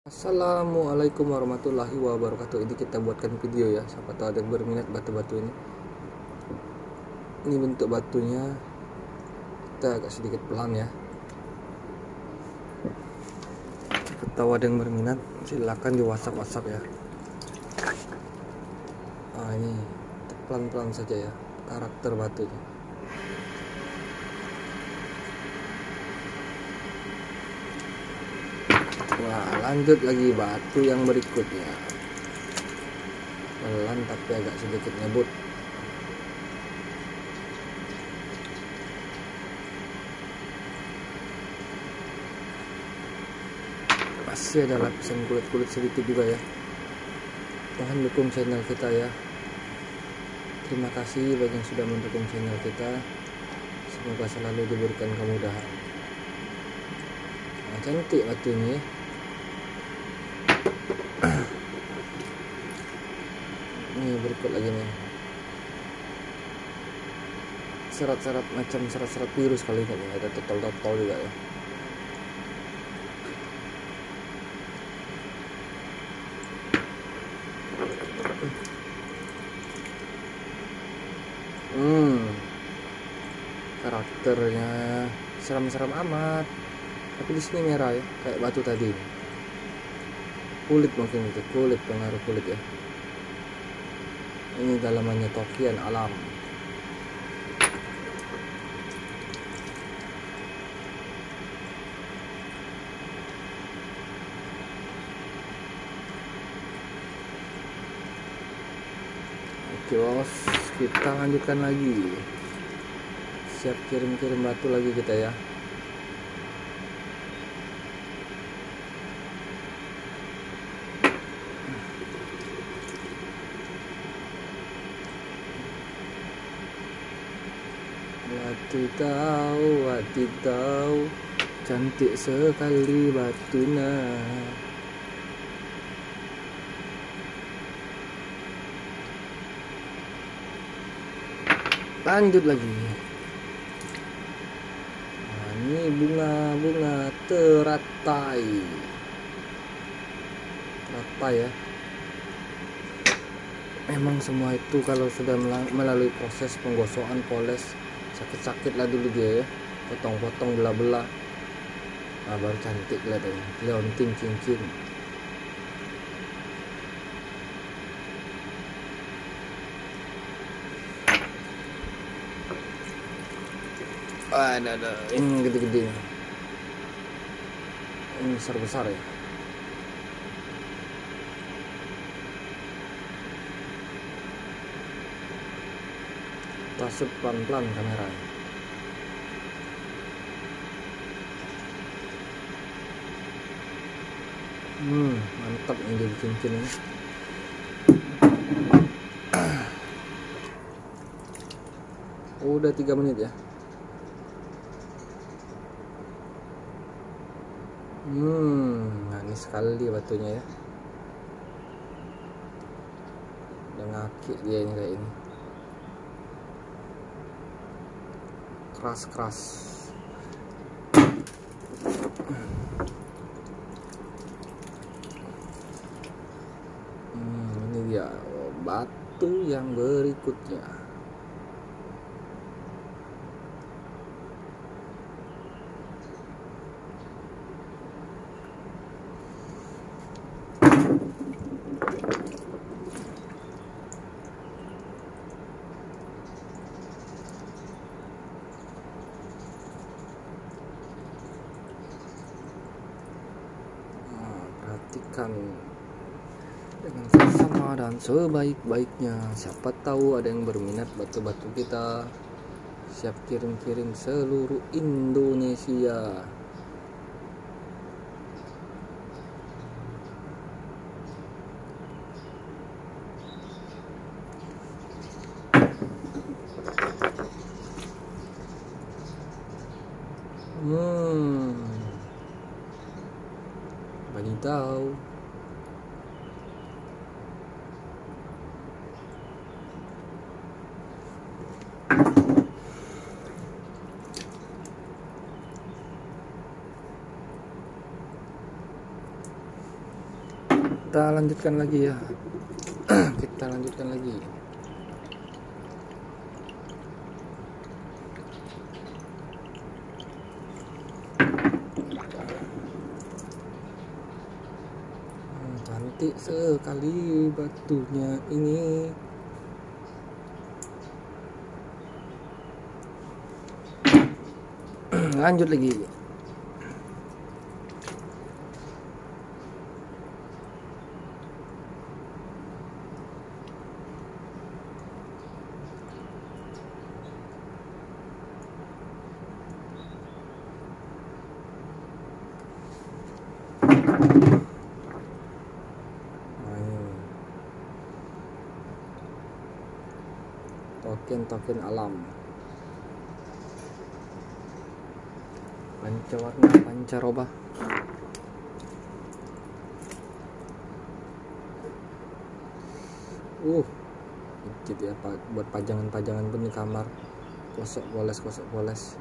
Assalamualaikum warahmatullahi wabarakatuh. Ini kita buatkan video ya, siapa tahu ada yang berminat batu-batu ini. Ini bentuk batunya, kita agak sedikit pelan ya. Siapa tahu ada yang berminat, silakan di WhatsApp ya. Ini pelan-pelan saja ya, karakter batunya. Wah, lanjut lagi batu yang berikutnya. Pelan tapi agak sedikit ngebut. Masih ada lapisan kulit-kulit sedikit juga ya. Mohon dukung channel kita ya. Terima kasih bagi yang sudah mendukung channel kita. Semoga selalu diberikan kemudahan. Nah, cantik batunya ya. Ini berikut lagi nih, serat-serat macam serat-serat virus kali ini, ada totol-totol juga ya. Karakternya seram-seram amat, tapi di sini merah ya, kayak batu tadi. Kulit mungkin itu, kulit, pengaruh kulit ya. Ini dalamannya tokian alam. Oke bos, kita lanjutkan lagi. Siap kirim-kirim batu lagi kita ya. Wadidaw, cantik sekali batunya. Lanjut lagi. Nah, ini bunga teratai ya. Memang semua itu kalau sudah melalui proses penggosokan, poles, sakit-sakit lah dulu dia ya, potong-potong, belah-belah, nah baru cantik kelihatannya, leonting cincin. Ada ini gede-gede, ini besar-besar ya. Tasut pelan-pelan kamera. Mantap nih jadi cincin ini. Udah 3 menit ya. Manis sekali batunya ya. Udah ngaki dia ini kayak ini. Keras. Ini dia batu yang berikutnya. Perhatikan dengan seksama dan sebaik-baiknya. Siapa tahu ada yang berminat batu-batu kita. Siap kirim-kirim seluruh Indonesia. Wadidaw. Kita lanjutkan lagi ya. Kita lanjutkan lagi. Cantik sekali batunya ini. Lanjut lagi. Token alam, pancawarna, pancaroba. Dikit ya Pak, buat pajangan-pajangan pun di kamar. Kosok poles.